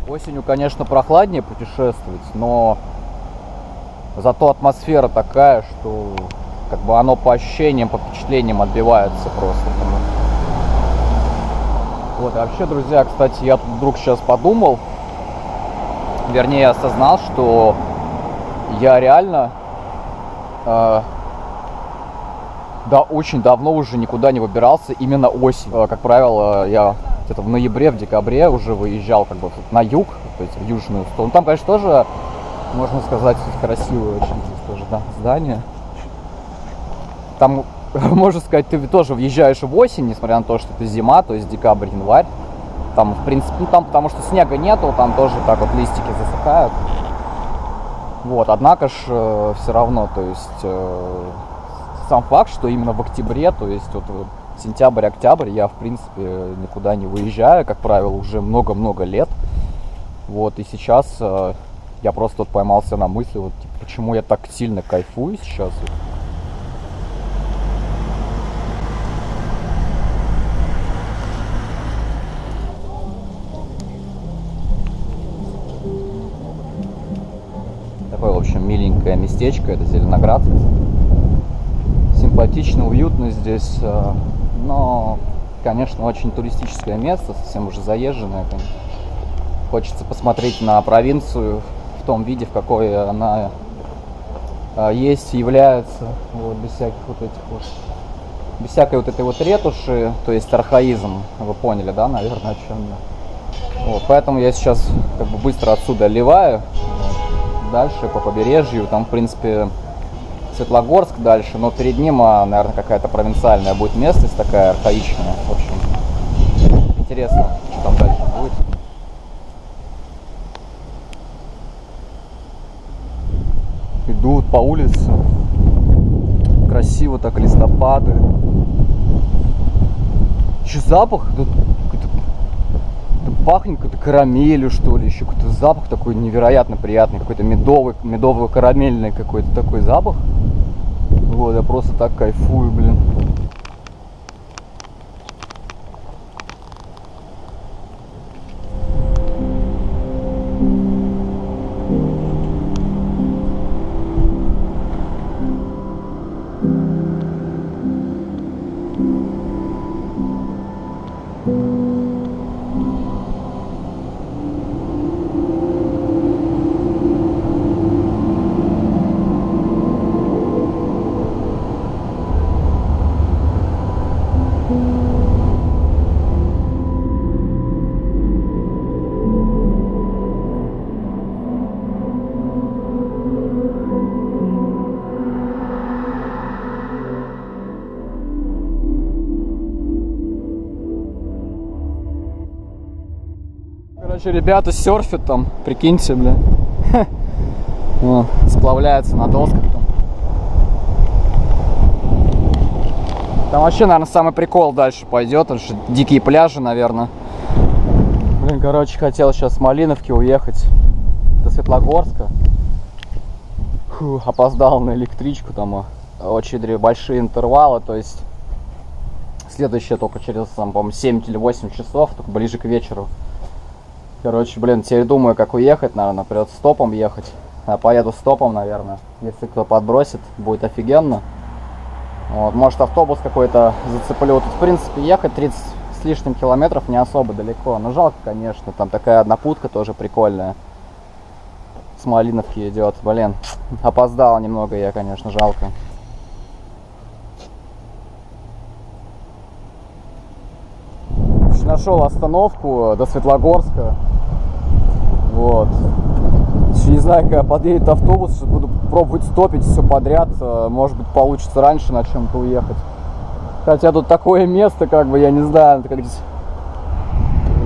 Осенью, конечно, прохладнее путешествовать, но зато атмосфера такая, что как бы оно по ощущениям, по впечатлениям отбивается просто. Вот, и вообще, друзья, кстати, я тут вдруг сейчас подумал, вернее, осознал, что я реально да, очень давно уже никуда не выбирался именно осенью. Как правило, я где-то в ноябре, в декабре уже выезжал как бы на юг, то есть в южную сторону. Там, конечно, тоже, можно сказать, красивое очень здесь тоже, да, здание. Там, можно сказать, ты тоже въезжаешь в осень, несмотря на то, что это зима, то есть декабрь, январь. Там, в принципе, ну, там, потому что снега нету, там тоже так вот листики засыхают. Вот, однако ж все равно, то есть сам факт, что именно в октябре, то есть вот сентябрь-октябрь я, в принципе, никуда не выезжаю, как правило, уже много-много лет. Вот, и сейчас я просто вот поймался на мысли, вот, типа, почему я так сильно кайфую сейчас. Такое, в общем, миленькое местечко, это Зеленоград. Симпатично, уютно здесь, но, конечно, очень туристическое место, совсем уже заезженное. Конечно. Хочется посмотреть на провинцию в том виде, в какой она есть, является, вот, без всяких вот этих вот, без всякой вот этой вот ретуши, то есть архаизм, вы поняли, да, наверное, о чем я. Вот, поэтому я сейчас как бы быстро отсюда ливаю, вот, дальше по побережью, там, в принципе, Светлогорск дальше, но перед ним, наверное, какая-то провинциальная будет местность такая архаичная. В общем, интересно, что там дальше будет. Иду по улице, красиво так, листопады. Еще запах, пахнет какой-то карамелью, что ли, еще какой-то запах такой невероятно приятный, какой-то медово-карамельный какой-то такой запах. Вот, я просто так кайфую, блин. Короче, ребята серфят там, прикиньте, бля. Сплавляются на досках там. Там вообще, наверное, самый прикол дальше пойдет, потому что дикие пляжи, наверное. Блин, короче, хотел сейчас с Малиновки уехать до Светлогорска. Опоздал на электричку, там очень большие интервалы, то есть следующая только через, там, по-моему, 7 или 8 часов, только ближе к вечеру. Короче, блин, теперь думаю, как уехать, наверное, придется стопом ехать. Я поеду стопом, наверное. Если кто подбросит, будет офигенно. Вот, может, автобус какой-то зацеплю. Тут, в принципе, ехать 30 с лишним километров не особо далеко. Но жалко, конечно, там такая однопутка тоже прикольная. С Малиновки идет. Блин, опоздал немного я, конечно, жалко. Нашел остановку до Светлогорска. Вот. Еще не знаю, когда подъедет автобус, буду пробовать стопить все подряд. Может быть, получится раньше на чем-то уехать. Хотя тут такое место, как бы, я не знаю, как здесь,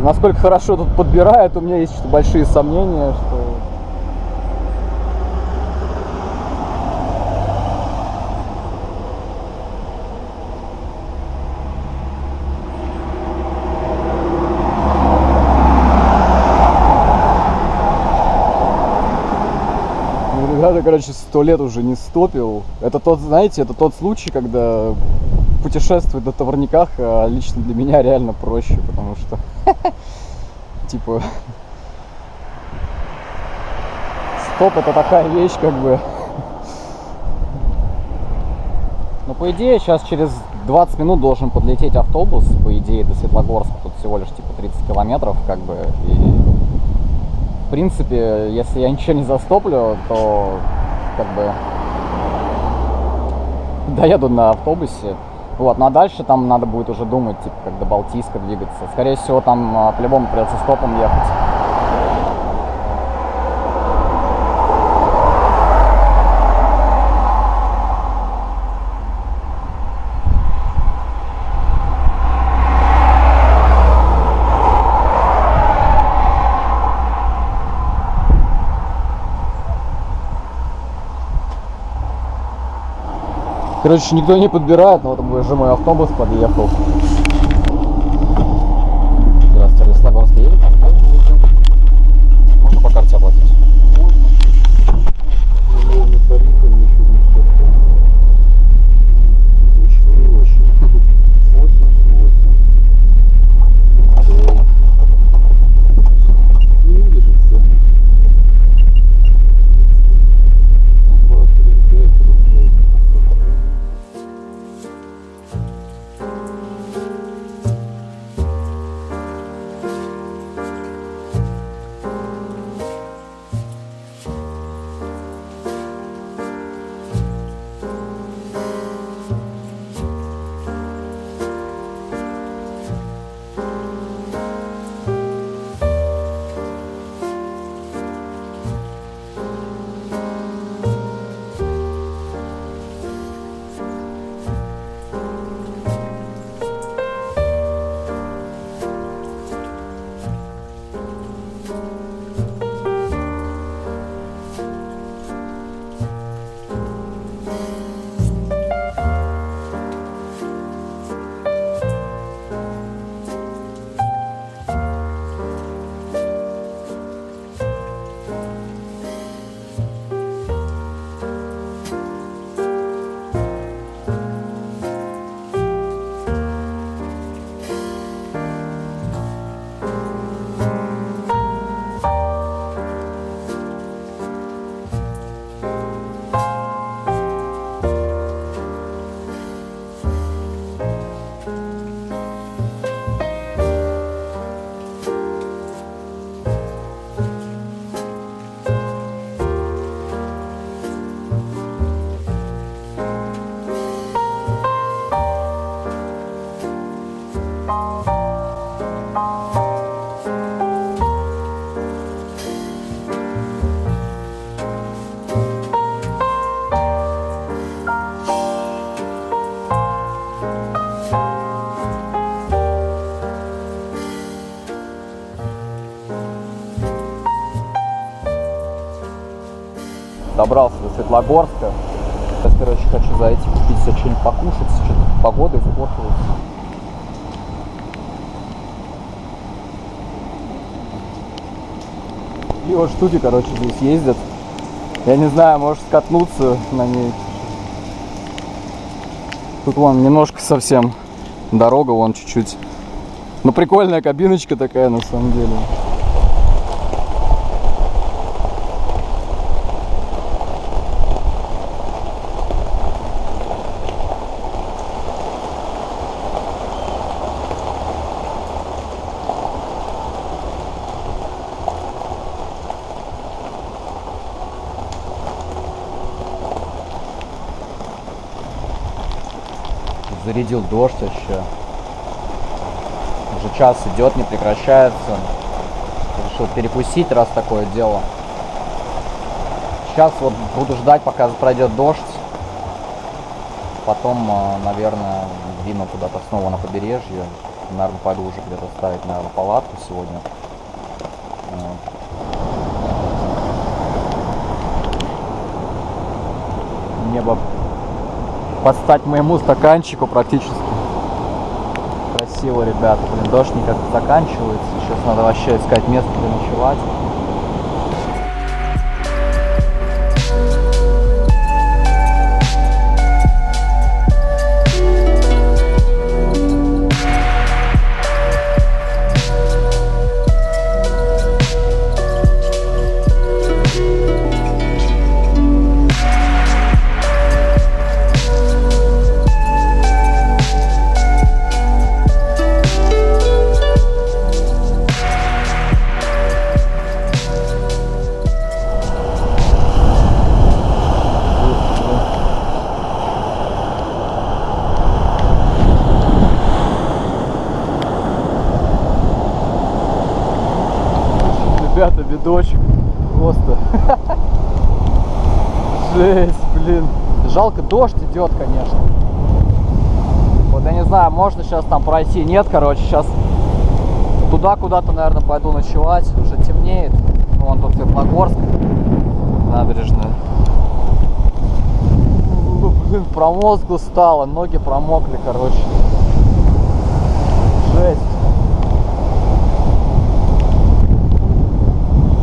насколько хорошо тут подбирают, у меня есть что-то большие сомнения, что... Ребята, короче, 100 лет уже не стопил. Это тот, знаете, это тот случай, когда путешествовать на товарниках лично для меня реально проще, потому что, типа, автостоп это такая вещь, как бы. Ну, по идее, сейчас через 20 минут должен подлететь автобус, по идее, до Светлогорска. Тут всего лишь типа 30 километров, как бы. И, в принципе, если я ничего не застоплю, то как бы доеду на автобусе. Вот, ну а дальше там надо будет уже думать, типа, как до Балтийска двигаться. Скорее всего, там по-любому придется стопом ехать. Короче, никто не подбирает, но вот уже мой автобус подъехал. Здравствуйте, Светлогорск едет? Можно по карте оплатить? Добрался до Светлогорска. Сейчас, короче, хочу зайти купить себе что-нибудь покушать. Что-то погода испортилась. И вот штуки, короче, здесь ездят. Я не знаю, может скатнуться на ней. Тут вон немножко совсем дорога, вон чуть-чуть. Ну, прикольная кабиночка такая, на самом деле. Зарядил дождь вообще. Уже час идет, не прекращается. Решил перекусить, раз такое дело. Сейчас вот буду ждать, пока пройдет дождь. Потом, наверное, двину куда-то снова на побережье. Наверное, пойду уже где-то ставить, наверное, палатку сегодня. Небо под стать моему стаканчику практически. Красиво, ребята. Блин, дождь никак не заканчивается. Сейчас надо вообще искать место, где ночевать. видочек. Просто. Жесть, блин. Жалко, дождь идет, конечно. Вот я не знаю, можно сейчас там пройти. Нет, короче, сейчас туда куда-то, наверное, пойду ночевать. Уже темнеет. Вон тут Светлогорск. Набережная. Блин, промозгло стало. Ноги промокли, короче. Жесть.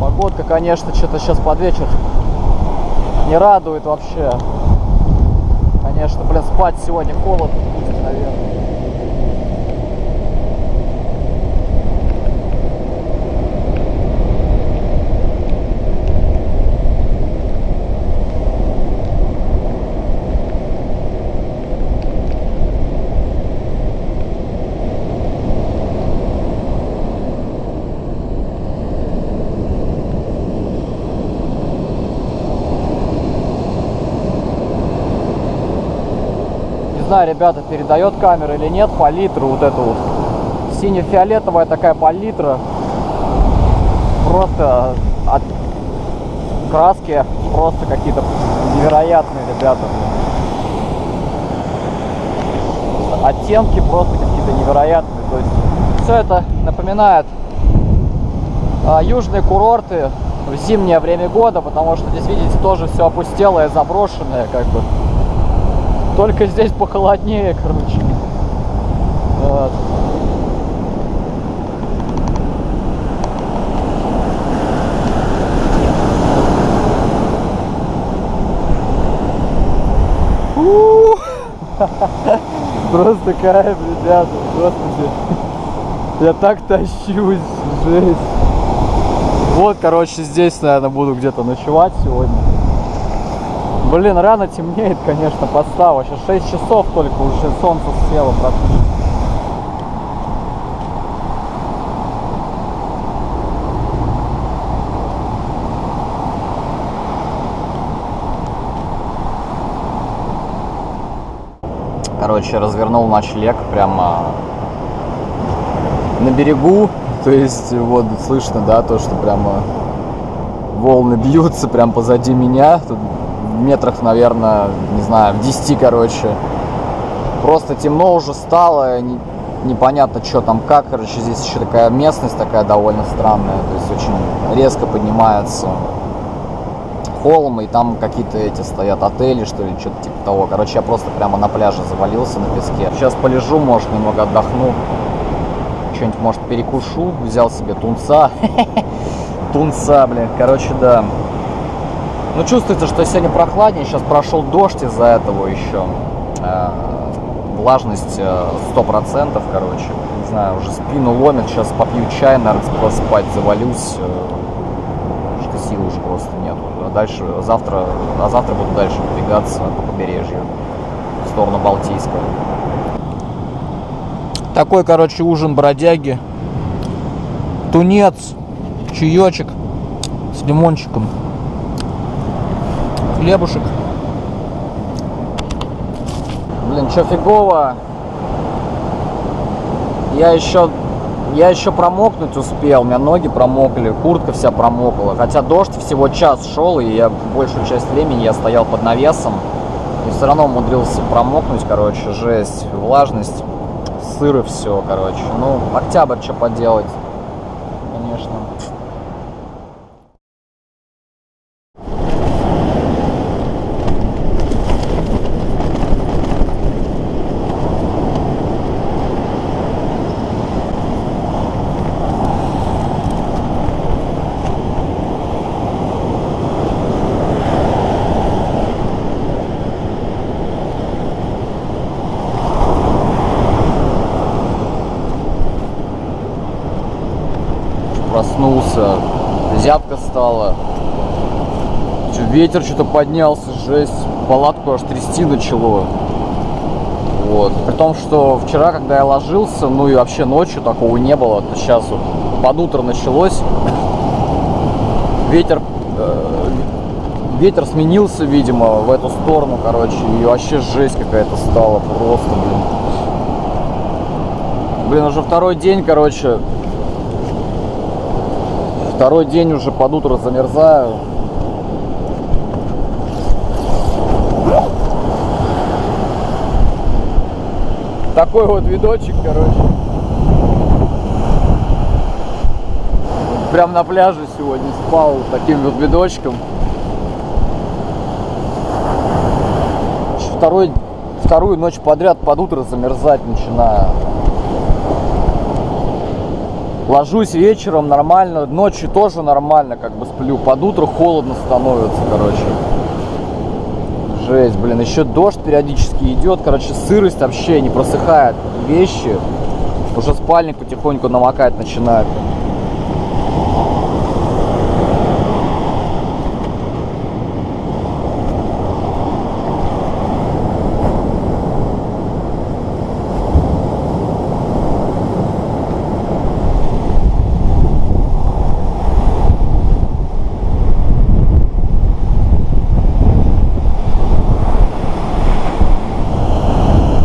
Погодка, конечно, что-то сейчас под вечер не радует вообще. Конечно, блин, спать сегодня холодно будет, наверное. Не знаю, ребята, передает камера или нет палитру вот эту вот. Сине-фиолетовая такая палитра. Просто от краски просто какие-то невероятные, ребята. Оттенки просто какие-то невероятные. То есть все это напоминает южные курорты в зимнее время года, потому что здесь, видите, тоже все опустелое, заброшенное, как бы. Только здесь похолоднее, короче. Вот. Просто кайф, ребята, господи. Я так тащусь, жесть. Вот, короче, здесь, наверное, буду где-то ночевать сегодня. Блин, рано темнеет, конечно, подстава. Сейчас 6 часов только, уже солнце село практически. Короче, развернул ночлег прямо на берегу. То есть, вот, слышно, да, то, что прямо волны бьются прямо позади меня. Тут в метрах, наверное, не знаю, в 10, короче. Просто темно уже стало, непонятно, что там как. Короче, здесь еще такая местность такая довольно странная. То есть, очень резко поднимается холм, и там какие-то эти стоят отели, что ли, что-то типа того. Короче, я просто прямо на пляже завалился на песке. Сейчас полежу, может, немного отдохну. Что-нибудь, может, перекушу. Взял себе тунца. Тунца, блин. Короче, да. Ну, чувствуется, что сегодня прохладнее. Сейчас прошел дождь из-за этого еще. Влажность 100%, короче. Не знаю, уже спину ломит. Сейчас попью чай, наверное, спать завалюсь. Что сил уже просто нету. А дальше, завтра буду дальше двигаться по побережью в сторону Балтийского. Такой, короче, ужин бродяги. Тунец, чаечек с лимончиком, хлебушек. Блин, чё фигово. Я еще промокнуть успел, у меня ноги промокли, куртка вся промокла. Хотя дождь всего час шел, и я большую часть времени я стоял под навесом. И все равно умудрился промокнуть, короче, жесть, влажность, сыр и все, короче. Ну, октябрь, что поделать, конечно. Проснулся, зябко стало, ветер что-то поднялся, жесть, палатку аж трясти начало. Вот. При том, что вчера, когда я ложился, ну и вообще ночью такого не было, то сейчас вот под утро началось, ветер сменился, видимо, в эту сторону, короче, и вообще жесть какая-то стала, просто, блин. Блин, уже второй день, короче, Второй день уже под утро замерзаю. Такой вот видочек, короче. Прям на пляже сегодня спал таким вот видочком. Вторую ночь подряд под утро замерзать начинаю. Ложусь вечером нормально, ночью тоже нормально, как бы сплю. Под утро холодно становится, короче. Жесть, блин, еще дождь периодически идет, короче, сырость вообще не просыхает. Вещи, уже спальник потихоньку намокать начинает.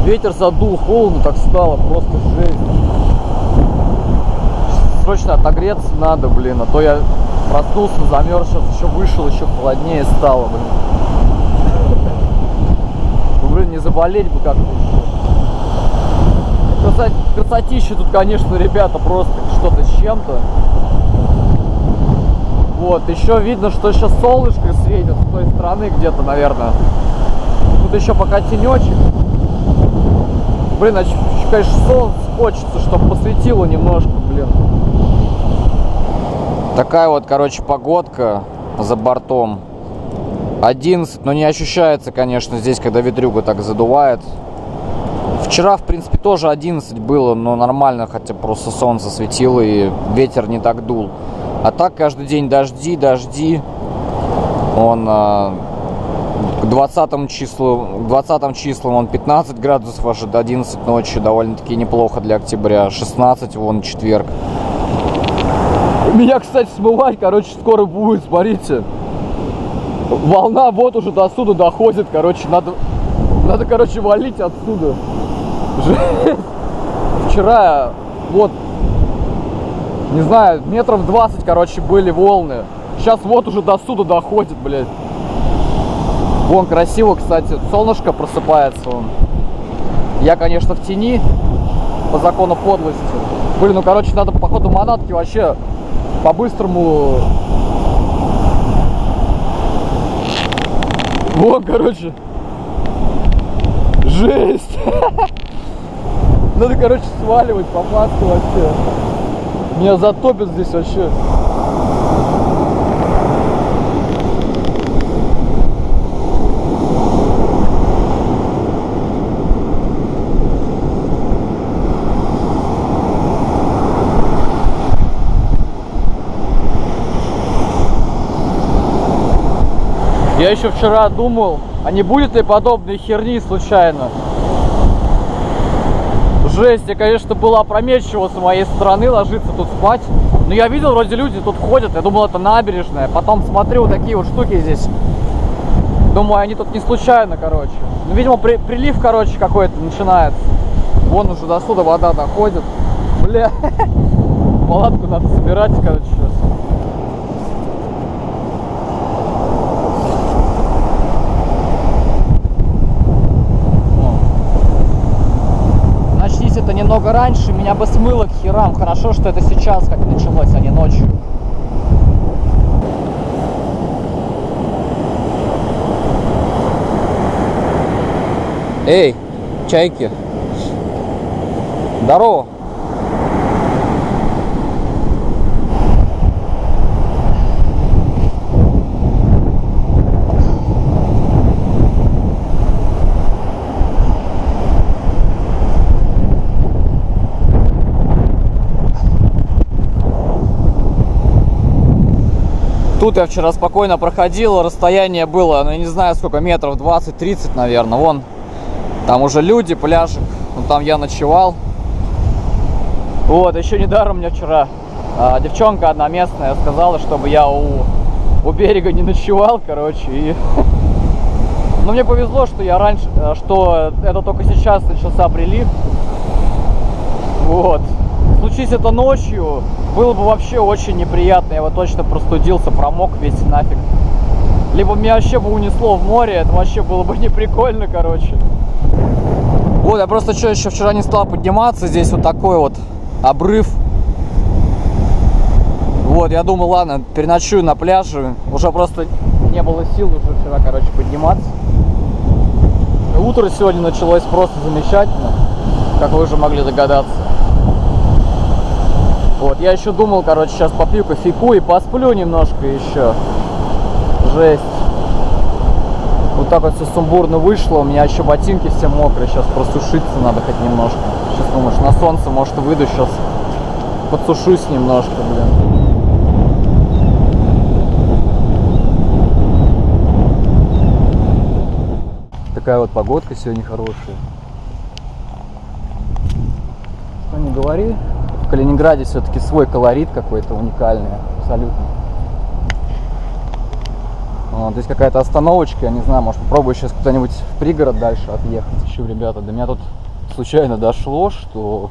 Ветер задул, холодно так стало, просто жесть. Срочно отогреться надо, блин, а то я проснулся, замерз, сейчас еще вышел, еще холоднее стало, блин. Блин, не заболеть бы как-то еще. Красотища тут, конечно, ребята, просто что-то с чем-то. Вот, еще видно, что сейчас солнышко светит с той стороны где-то, наверное. Тут еще пока тенечек. Блин, конечно, солнце хочется, чтобы посветило немножко, блин. Такая вот, короче, погодка за бортом. 11, но не ощущается, конечно, здесь, когда ветрюга так задувает. Вчера, в принципе, тоже 11 было, но нормально, хотя просто солнце светило и ветер не так дул. А так каждый день дожди. Он... К 20 числам он 15 градусов, аж до 11 ночи, довольно-таки неплохо для октября. 16 вон четверг. Меня, кстати, смывать, короче, скоро будет, смотрите. Волна вот уже до сюда доходит, короче, надо, короче, валить отсюда. Вчера, вот, не знаю, метров 20, короче, были волны. Сейчас вот уже до сюда доходит, блядь. Вон красиво, кстати, солнышко просыпается. Вон. Я, конечно, в тени по закону подлости. Блин, ну, короче, надо, походу, манатки вообще по-быстрому. Вон, короче. Жесть. Надо, короче, сваливать по факту вообще. Меня затопит здесь вообще. Я еще вчера думал, а не будет ли подобной херни случайно. Жесть, я, конечно, было опрометчиво с моей стороны ложиться тут спать. Но я видел, вроде люди тут ходят, я думал, это набережная. Потом смотрю, такие вот штуки здесь. Думаю, они тут не случайно, короче. Ну, видимо, прилив, короче, какой-то начинается. Вон уже до сюда вода доходит. Бля, палатку надо собирать, короче, сейчас. Это немного раньше, меня бы смыло к херам. Хорошо, что это сейчас как началось, а не ночью. Эй, чайки. Здорово. Тут я вчера спокойно проходил, расстояние было, ну, я не знаю сколько, метров 20-30, наверное. Вон, там уже люди, пляжик, ну, там я ночевал. Вот, еще недаром мне вчера девчонка одна местная сказала, чтобы я у берега не ночевал, короче. И... Но мне повезло, что я раньше, что это только сейчас начался прилив. Вот. случись это ночью, было бы вообще очень неприятно. Я бы точно простудился, промок весь нафиг. Либо меня вообще бы унесло в море, это вообще было бы не прикольно, короче. Вот, я просто что, еще вчера не стал подниматься. Здесь вот такой вот обрыв. Вот, я думал, ладно, переночую на пляже. Уже просто не было сил уже вчера, короче, подниматься. Утро сегодня началось просто замечательно, как вы уже могли догадаться. Вот, я еще думал, короче, сейчас попью кофейку и посплю немножко еще. Жесть. Вот так вот все сумбурно вышло. У меня еще ботинки все мокрые. Сейчас просушиться надо хоть немножко. Сейчас думаешь, на солнце, может, выйду сейчас. Подсушусь немножко, блин. Такая вот погодка сегодня хорошая. Что не говори, в Калининграде все-таки свой колорит какой-то уникальный, абсолютно. Вот, здесь какая-то остановочка, я не знаю, может попробую сейчас куда-нибудь в пригород дальше отъехать. Еще, ребята, до меня тут случайно дошло, что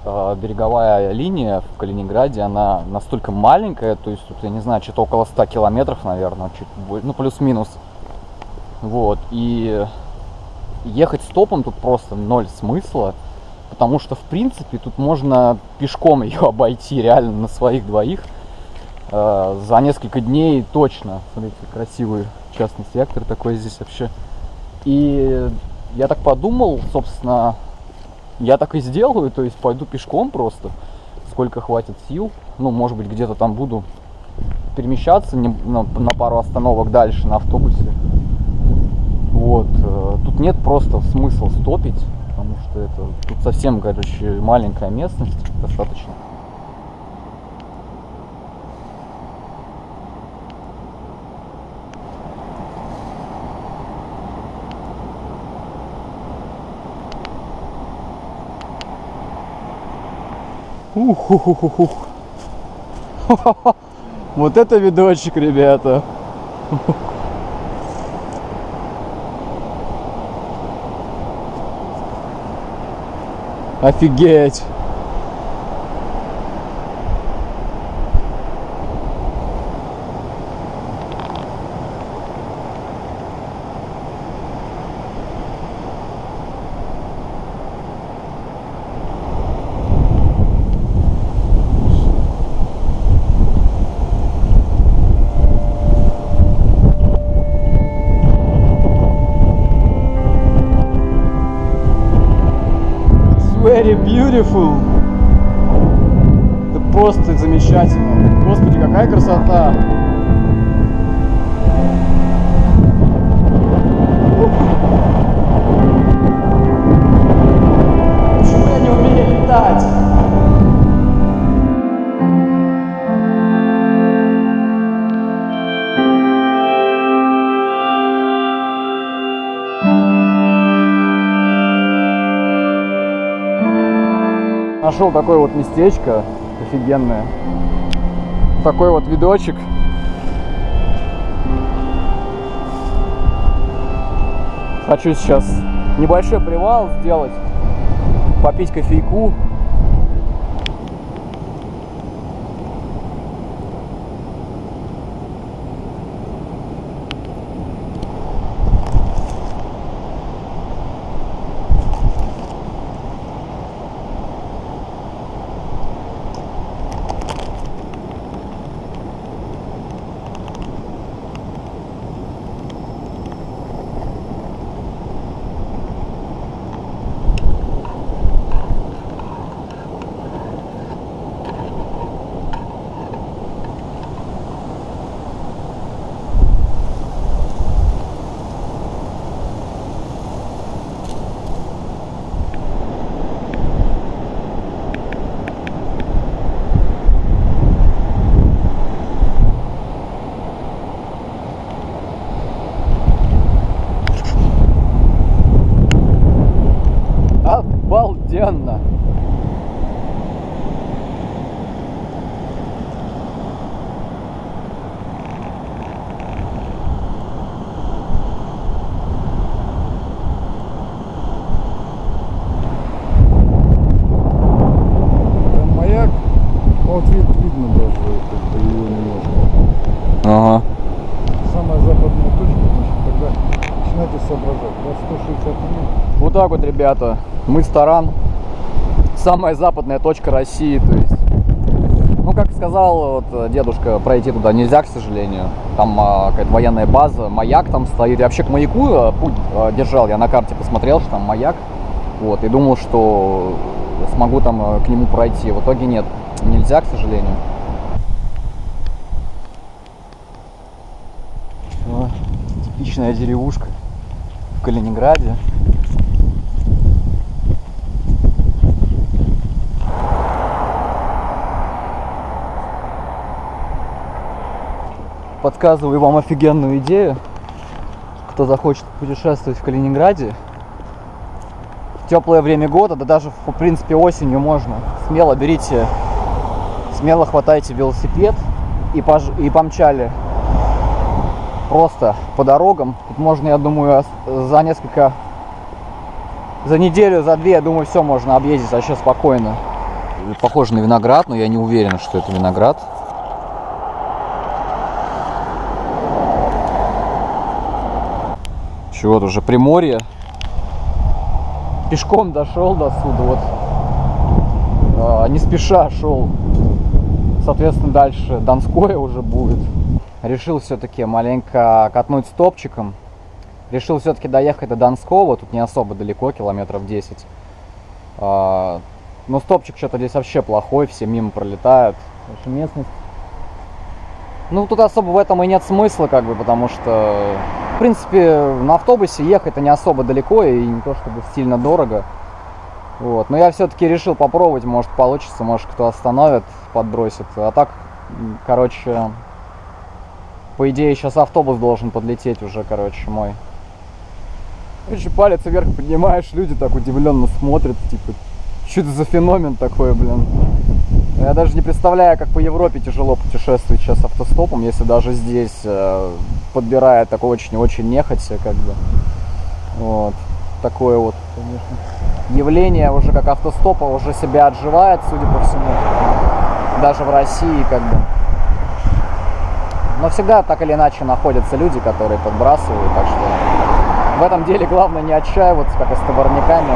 береговая линия в Калининграде, она настолько маленькая, то есть тут, я не знаю, что-то около 100 километров, наверное, чуть больше, ну плюс-минус. Вот, и ехать стопом тут просто ноль смысла, потому что, в принципе, тут можно пешком ее обойти реально на своих двоих за несколько дней точно. Смотрите, красивый частный сектор такой здесь вообще. И я так подумал, собственно, я так и сделаю, то есть пойду пешком просто, сколько хватит сил. Ну, может быть, где-то там буду перемещаться на пару остановок дальше на автобусе. Вот, тут нет просто смысла стопить, потому что это тут совсем, короче, маленькая местность достаточно. Ух-ух-ух-ух. Вот это видочек, ребята. Офигеть! Very beautiful. Это просто замечательно. Господи, какая красота. Почему я не умею летать? Нашел такое вот местечко офигенное. Такой вот видочек. Хочу сейчас небольшой привал сделать, попить кофейку. так вот, ребята, мыс Таран, самая западная точка России, то есть, ну, как сказал вот дедушка, пройти туда нельзя, к сожалению. Там какая-то военная база, маяк там стоит. Я вообще к маяку путь держал, я на карте посмотрел, что там маяк, вот, и думал, что смогу там к нему пройти. В итоге нет, нельзя, к сожалению. Вот, типичная деревушка в Калининграде. Подсказываю вам офигенную идею. Кто захочет путешествовать в Калининграде в теплое время года, да даже в принципе осенью можно, смело берите, смело хватайте велосипед и помчали просто по дорогам. Тут можно, я думаю, за неделю, за две, я думаю, все можно объездить вообще спокойно. Похоже на виноград, но я не уверен, что это виноград. Вот уже Приморье. Пешком дошел до сюда, вот. Не спеша шел. Соответственно, дальше Донское уже будет. Решил все-таки маленько катнуть стопчиком. Решил все-таки доехать до Донского. Тут не особо далеко, километров 10. Но стопчик что-то здесь вообще плохой, все мимо пролетают. Местность. Ну, тут особо в этом и нет смысла, как бы, потому что, в принципе, на автобусе ехать-то не особо далеко и не то чтобы сильно дорого. Вот. Но я все-таки решил попробовать, может получится, может кто остановит, подбросит. А так, короче, по идее, сейчас автобус должен подлететь уже, короче, мой. Короче, палец вверх поднимаешь, люди так удивленно смотрят, типа, что это за феномен такой, блин. Я даже не представляю, как по Европе тяжело путешествовать сейчас автостопом, если даже здесь подбирая так очень-очень нехотя, как бы. Вот. Такое вот, конечно, явление уже как автостопа уже себя отживает, судя по всему. Даже в России, как бы. Но всегда так или иначе находятся люди, которые подбрасывают, так что в этом деле главное не отчаиваться, как и с товарниками.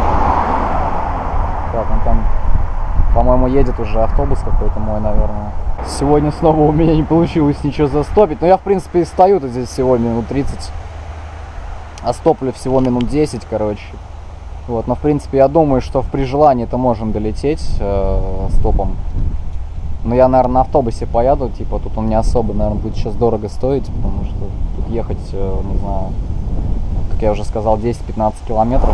Так, он там, по-моему, едет уже автобус какой-то мой, наверное. Сегодня снова у меня не получилось ничего застопить. Но я, в принципе, и стою тут здесь всего минут 30. А стоплю всего минут 10, короче. Вот, но, в принципе, я думаю, что при желании-то можем долететь стопом. Но я, наверное, на автобусе поеду. Типа, тут он не особо, наверное, будет сейчас дорого стоить. Потому что тут ехать, не знаю, как я уже сказал, 10-15 километров.